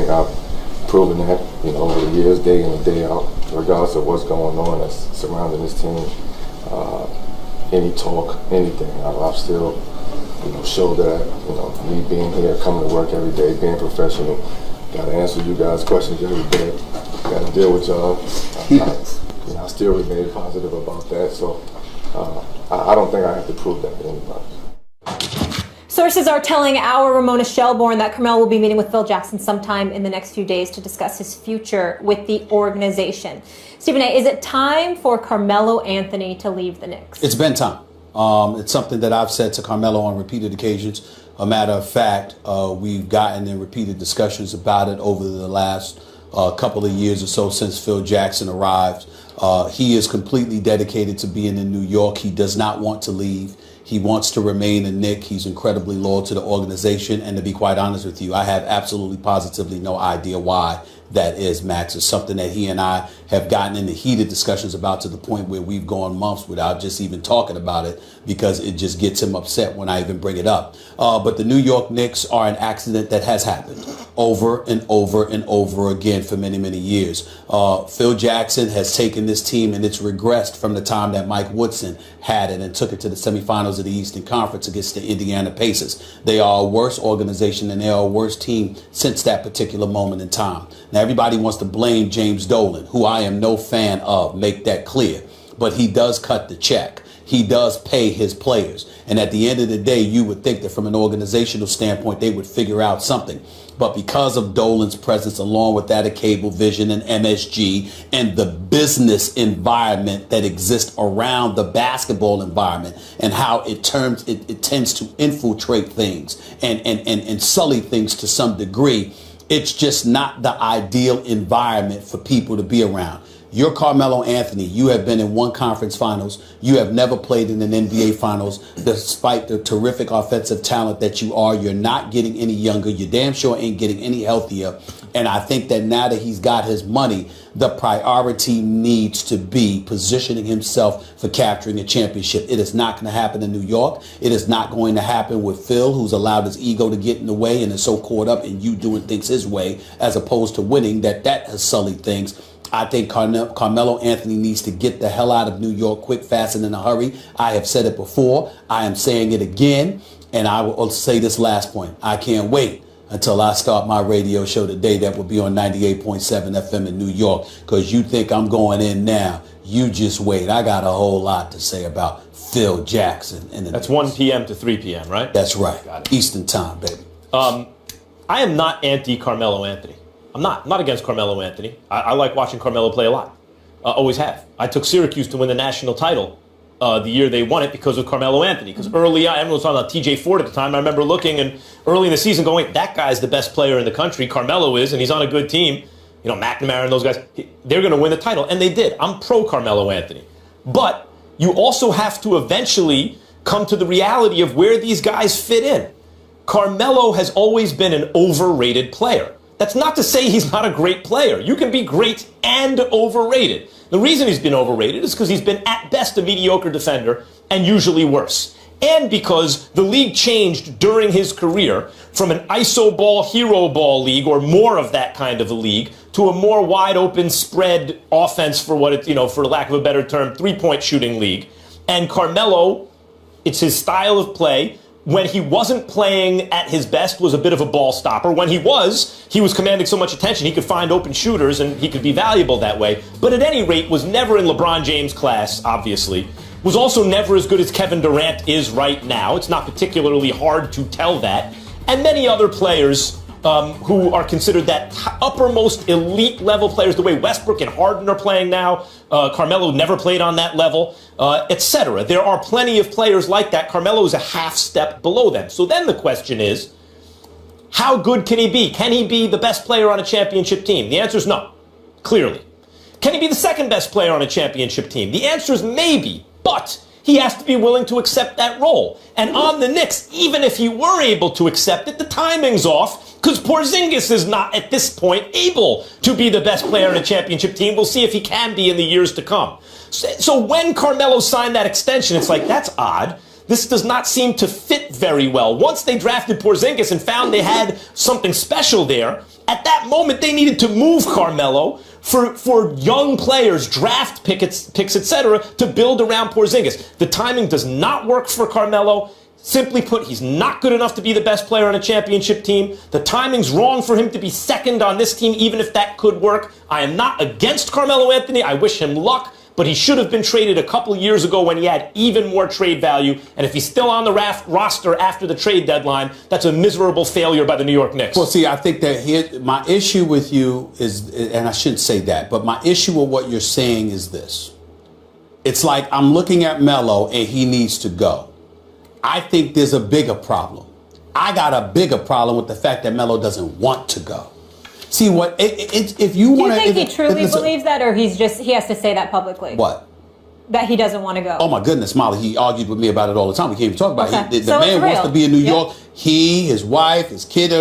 think I've proven that, over the years, day in and day out, regardless of what's going on that's surrounding this team. Any talk, anything, I've still, showed that, me being here, coming to work every day, being professional, got to answer you guys' questions every day, got to deal with y'all. I still remain positive about that, so I don't think I have to prove that to anybody. Sources are telling our Ramona Shelbourne that Carmelo will be meeting with Phil Jackson sometime in the next few days to discuss his future with the organization. Stephen A., is it time for Carmelo Anthony to leave the Knicks? It's been time. It's something that I've said to Carmelo on repeated occasions. A matter of fact, we've gotten in repeated discussions about it over the last couple of years or so since Phil Jackson arrived. He is completely dedicated to being in New York. He does not want to leave. He wants to remain a Knick. He's incredibly loyal to the organization. And to be quite honest with you, I have absolutely positively no idea why that is, Max. It's something that he and I have gotten into heated discussions about, to the point where we've gone months without just even talking about it, because it just gets him upset when I even bring it up. But the New York Knicks are an accident that has happened over and over and over again for many, many years. Phil Jackson has taken this team, and it's regressed from the time that Mike Woodson had it and took it to the semifinals of the Eastern Conference against the Indiana Pacers. They are a worse organization and they are a worse team since that particular moment in time. Now, everybody wants to blame James Dolan, who I am no fan of, make that clear. But he does cut the check. He does pay his players. And at the end of the day, you would think that from an organizational standpoint, they would figure out something. But because of Dolan's presence, along with that of Cablevision and MSG and the business environment that exists around the basketball environment, and how it tends to infiltrate things and sully things to some degree, it's just not the ideal environment for people to be around. You're Carmelo Anthony. You have been in one conference finals. You have never played in an NBA finals. Despite the terrific offensive talent that you are, you're not getting any younger. You damn sure ain't getting any healthier. And I think that now that he's got his money, the priority needs to be positioning himself for capturing a championship. It is not going to happen in New York. It is not going to happen with Phil, who's allowed his ego to get in the way and is so caught up in you doing things his way as opposed to winning that has sullied things. I think Carmelo Anthony needs to get the hell out of New York quick, fast, and in a hurry. I have said it before. I am saying it again. And I will say this last point. I can't wait until I start my radio show today that will be on 98.7 FM in New York, because you think I'm going in now. You just wait. I got a whole lot to say about Phil Jackson. That's 1 p.m. to 3 p.m., right? That's right. Eastern time, baby. I am not anti-Carmelo Anthony. I'm not against Carmelo Anthony. I like watching Carmelo play a lot. Always have. I took Syracuse to win the national title the year they won it because of Carmelo Anthony. Because early on, everyone was talking about TJ Ford at the time. I remember looking and early in the season going, wait, that guy's the best player in the country. Carmelo is, and he's on a good team. McNamara and those guys, they're going to win the title. And they did. I'm pro Carmelo Anthony. But you also have to eventually come to the reality of where these guys fit in. Carmelo has always been an overrated player. That's not to say he's not a great player. You can be great and overrated. The reason he's been overrated is because he's been at best a mediocre defender and usually worse. And because the league changed during his career from an iso ball, hero ball league, or more of that kind of a league, to a more wide open spread offense, for what it, for lack of a better term, 3-point shooting league. And Carmelo, it's his style of play. When he wasn't playing at his best, was a bit of a ball stopper. When he was commanding so much attention, he could find open shooters and he could be valuable that way. But at any rate, was never in LeBron James' class, obviously. Was also never as good as Kevin Durant is right now. It's not particularly hard to tell that. And many other players who are considered that uppermost elite level players, the way Westbrook and Harden are playing now. Carmelo never played on that level, etc. There are plenty of players like that. Carmelo is a half step below them. So then the question is, how good can he be? Can he be the best player on a championship team? The answer is no, clearly. Can he be the second best player on a championship team? The answer is maybe, but he has to be willing to accept that role. And on the Knicks, even if he were able to accept it, the timing's off, because Porzingis is not, at this point, able to be the best player in a championship team. We'll see if he can be in the years to come. So when Carmelo signed that extension, it's like, that's odd. this does not seem to fit very well. Once they drafted Porzingis and found they had something special there, at that moment they needed to move Carmelo for young players, draft picks, etc., to build around Porzingis. The timing does not work for Carmelo. Simply put, he's not good enough to be the best player on a championship team. The timing's wrong for him to be second on this team, even if that could work. I am not against Carmelo Anthony. I wish him luck, but he should have been traded a couple of years ago when he had even more trade value. And if he's still on the roster after the trade deadline, that's a miserable failure by the New York Knicks. Well, see, I think that here, my issue with you is, and I shouldn't say that, but my issue with what you're saying is this. It's like I'm looking at Melo and he needs to go. I think there's a bigger problem. I got a bigger problem with the fact that Melo doesn't want to go. See what? If you want to, do you think he truly believes that, or he has to say that publicly? What? That he doesn't want to go. Oh my goodness, Molly, he argued with me about it all the time. We can't even talk about it. The So man it's wants real. to be in New York. He, his wife, his kid, he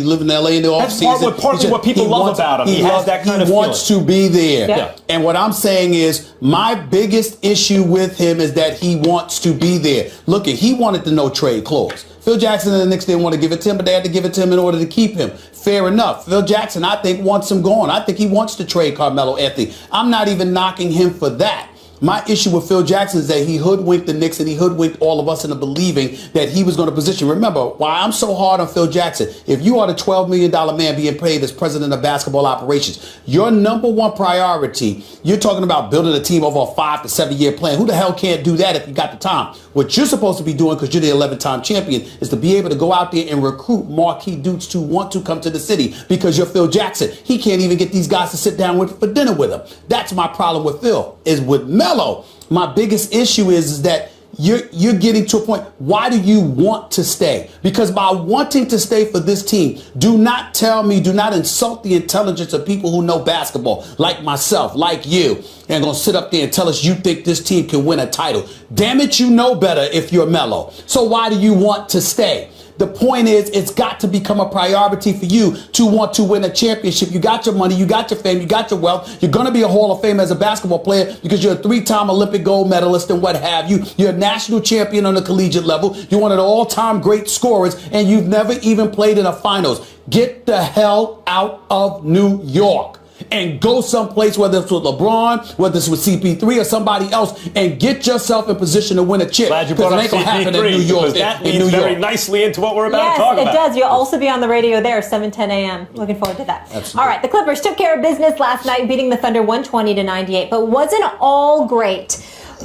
live in LA in the off season. That's partly what people love about him. He has that kind of He wants to be there. Yeah. And what I'm saying is, my biggest issue with him is that he wants to be there. Look, he wanted the no trade clause. Phil Jackson and the Knicks didn't want to give it to him, but they had to give it to him in order to keep him. Fair enough. Phil Jackson, I think, wants him gone. I think he wants to trade Carmelo Anthony. I'm not even knocking him for that. My issue with Phil Jackson is that he hoodwinked the Knicks and he hoodwinked all of us into believing that he was going to position. Remember, why I'm so hard on Phil Jackson, if you are the $12 million man being paid as president of basketball operations, your number one priority, you're talking about building a team over a 5 to 7 year plan. Who the hell can't do that if you got the time? What you're supposed to be doing, because you're the 11-time champion, is to be able to go out there and recruit marquee dudes to want to come to the city because you're Phil Jackson. He can't even get these guys to sit down for dinner with him. That's my problem with Phil, is with Melo. My biggest issue is that you're getting to a point. Why do you want to stay? Because by wanting to stay for this team, do not insult the intelligence of people who know basketball, like myself, like you, and gonna sit up there and tell us you think this team can win a title. Damn it, you know better if you're Melo. So why do you want to stay? The point is, it's got to become a priority for you to want to win a championship. You got your money, you got your fame, you got your wealth. You're going to be a Hall of Fame as a basketball player because you're a 3-time Olympic gold medalist and what have you. You're a national champion on the collegiate level. You're one of the all-time great scorers, and you've never even played in a finals. Get the hell out of New York and go someplace, whether it's with LeBron, whether it's with CP3 or somebody else, and get yourself in position to win a chip. Glad you brought up Because it ain't gonna happen in New CP3 York. because that leads very nicely into what we're about to talk about. Yes, it does. You'll also be on the radio there, 7:10 a.m. Looking forward to that. Absolutely. All right, the Clippers took care of business last night, beating the Thunder 120-98, but wasn't all great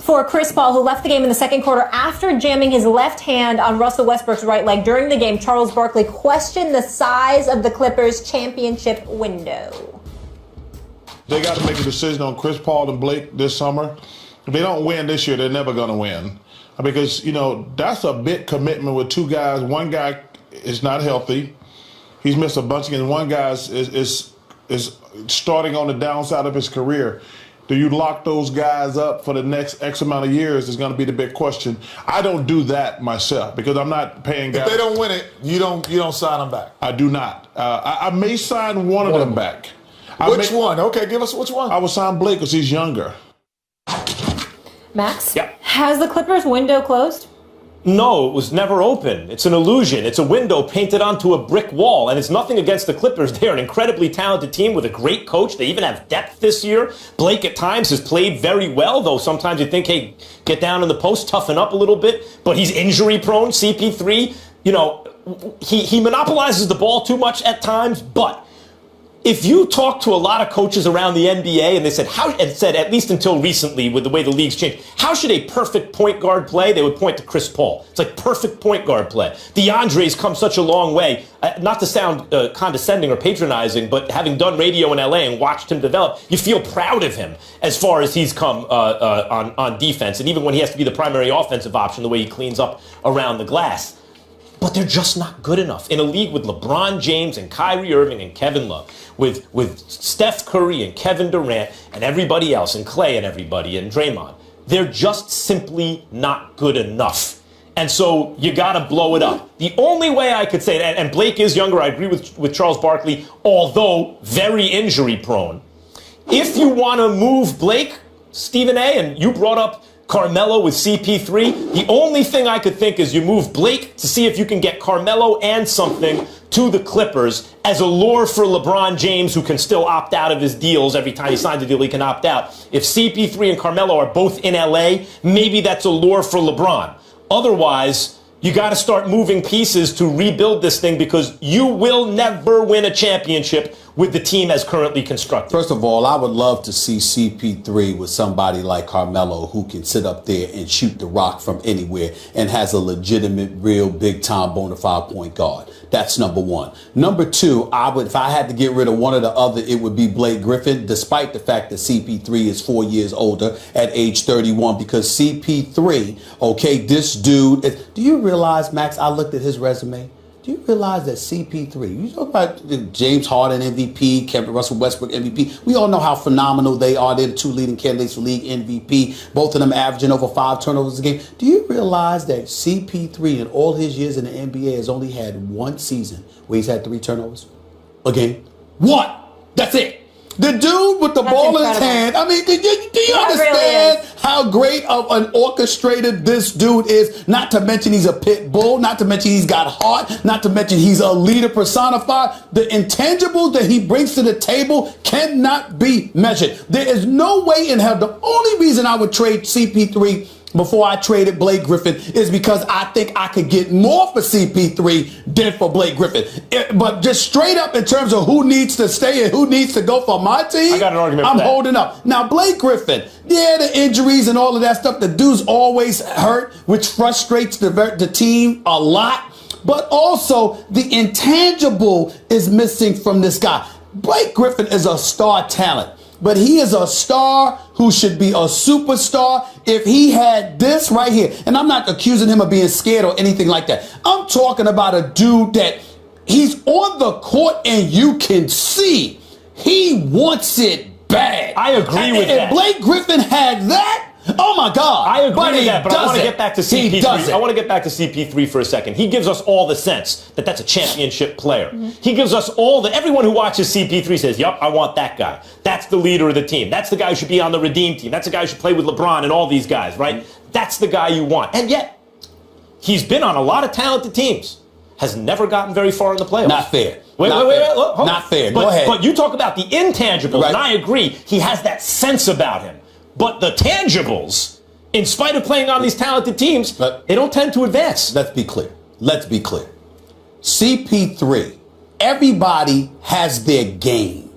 for Chris Paul, who left the game in the second quarter after jamming his left hand on Russell Westbrook's right leg. During the game, Charles Barkley questioned the size of the Clippers' championship window. They got to make a decision on Chris Paul and Blake this summer. If they don't win this year, they're never going to win. Because, that's a big commitment with two guys. One guy is not healthy. He's missed a bunch of games. One guy is starting on the downside of his career. Do you lock those guys up for the next X amount of years is going to be the big question. I don't do that myself because I'm not paying guys. If they don't win it, you don't sign them back. I do not. I may sign one of them back. Which one? Okay, give us which one. I would sign Blake because he's younger. Max? Yeah. Has the Clippers window closed? No, it was never open. It's an illusion. It's a window painted onto a brick wall, and it's nothing against the Clippers. They're an incredibly talented team with a great coach. They even have depth this year. Blake at times has played very well, though sometimes you think, hey, get down in the post, toughen up a little bit, but he's injury prone. CP3, he monopolizes the ball too much at times, but if you talk to a lot of coaches around the NBA and they said, at least until recently with the way the league's changed, how should a perfect point guard play? They would point to Chris Paul. It's like perfect point guard play. DeAndre's come such a long way. Not to sound condescending or patronizing, but having done radio in LA and watched him develop, you feel proud of him as far as he's come on defense. And even when he has to be the primary offensive option, the way he cleans up around the glass. But they're just not good enough. In a league with LeBron James and Kyrie Irving and Kevin Love, with Steph Curry and Kevin Durant and everybody else, and Clay and everybody, and Draymond, they're just simply not good enough. And so you got to blow it up. The only way I could say it, and Blake is younger, I agree with Charles Barkley, although very injury prone. If you want to move Blake, Stephen A., and you brought up Carmelo with CP3. The only thing I could think is you move Blake to see if you can get Carmelo and something to the Clippers as a lure for LeBron James, who can still opt out of his deals. Every time he signs a deal, he can opt out. If CP3 and Carmelo are both in LA, maybe that's a lure for LeBron. Otherwise, you got to start moving pieces to rebuild this thing, because you will never win a championship with the team as currently constructed. First of all, I would love to see CP3 with somebody like Carmelo, who can sit up there and shoot the rock from anywhere and has a legitimate, real, big-time, bona fide point guard. That's number one. Number two, if I had to get rid of one or the other, it would be Blake Griffin, despite the fact that CP3 is 4 years older at age 31, because CP3, okay, this dude, do you realize, Max, I looked at his resume. Do you realize that CP3, you talk about James Harden MVP, Kevin Russell Westbrook MVP, we all know how phenomenal they are. They're the two leading candidates for league MVP, both of them averaging over 5 turnovers a game. Do you realize that CP3 in all his years in the NBA has only had one season where he's had 3 turnovers a game? One! That's it! The dude with the ball in his hand, I mean, do you understand how great of an orchestrator this dude is? Not to mention he's a pit bull, not to mention he's got heart, not to mention he's a leader personified. The intangibles that he brings to the table cannot be measured. There is no way in hell. The only reason I would trade CP3 before I traded Blake Griffin is because I think I could get more for CP3 than for Blake Griffin. But just straight up in terms of who needs to stay and who needs to go for my team, I got an argument I'm for that. holding up. Now, Blake Griffin, yeah, the injuries and all of that stuff, the dude's always hurt, which frustrates the team a lot. But also, the intangible is missing from this guy. Blake Griffin is a star talent, but he is a star who should be a superstar. If he had this right here, and I'm not accusing him of being scared or anything like that. I'm talking about a dude that he's on the court and you can see he wants it bad. I agree with that. If Blake Griffin had that, oh my God. I agree with that, but I want to get back to CP3. He does it. I want to get back to CP3 for a second. He gives us all the sense that that's a championship player. He gives us everyone who watches CP3 says, yup, I want that guy. That's the leader of the team. That's the guy who should be on the Redeem team. That's the guy who should play with LeBron and all these guys, right? That's the guy you want. And yet, he's been on a lot of talented teams. Has never gotten very far in the playoffs. Not fair. Wait, hold on. Not fair. Go ahead. But you talk about the intangibles, Right. and I agree. He has that sense about him. But the tangibles, in spite of playing on these talented teams, they don't tend to advance. Let's be clear. Let's be clear. CP3, everybody has their game.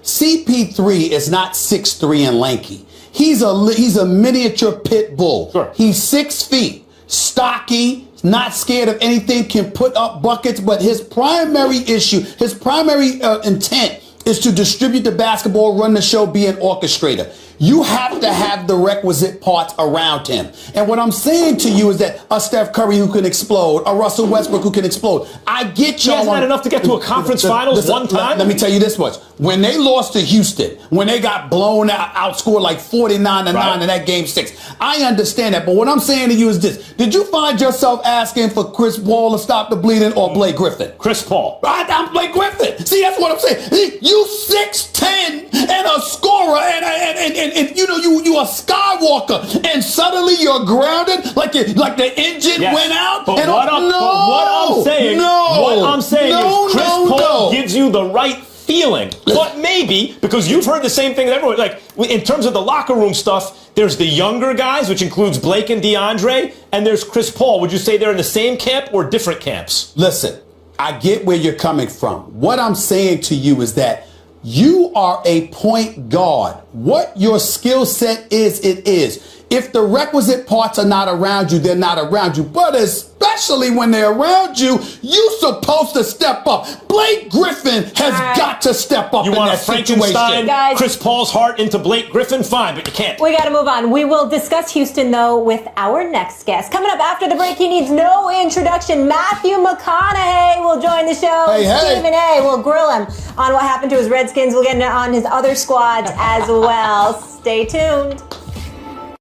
CP3 is not 6'3" and lanky. He's a miniature pit bull. Sure. He's 6 feet, stocky, not scared of anything, can put up buckets, but his primary issue, his primary intent is to distribute the basketball, run the show, be an orchestrator. You have to have the requisite parts around him. And what I'm saying to you is that a Steph Curry who can explode, a Russell Westbrook who can explode. I get you. He hasn't had enough to get to a conference finals one time. Let me tell you this much. When they lost to Houston, when they got blown out, outscored like 49-9 in that game 6, I understand that. But what I'm saying to you is this. Did you find yourself asking for Chris Paul to stop the bleeding or Blake Griffin? Chris Paul. I'm Blake Griffin. See, that's what I'm saying. You 6'10" and a scorer and you know you a skywalker and suddenly you're grounded like the engine went out. But what I'm saying is Chris Paul gives you the right feeling. But maybe, because you've heard the same thing as everyone, like in terms of the locker room stuff, there's the younger guys, which includes Blake and DeAndre, and there's Chris Paul. Would you say they're in the same camp or different camps? Listen, I get where you're coming from. What I'm saying to you is that you are a point guard. What your skill set is, it is. If the requisite parts are not around you, they're not around you. But especially when they're around you, you're supposed to step up. Blake Griffin has got to step up in that situation. You want to Frankenstein Chris Paul's heart into Blake Griffin? Fine, but you can't. We got to move on. We will discuss Houston, though, with our next guest. Coming up after the break, he needs no introduction. Matthew McConaughey will join the show. Stephen A. will grill him on what happened to his Redskins. We'll get on his other squads as well. Stay tuned.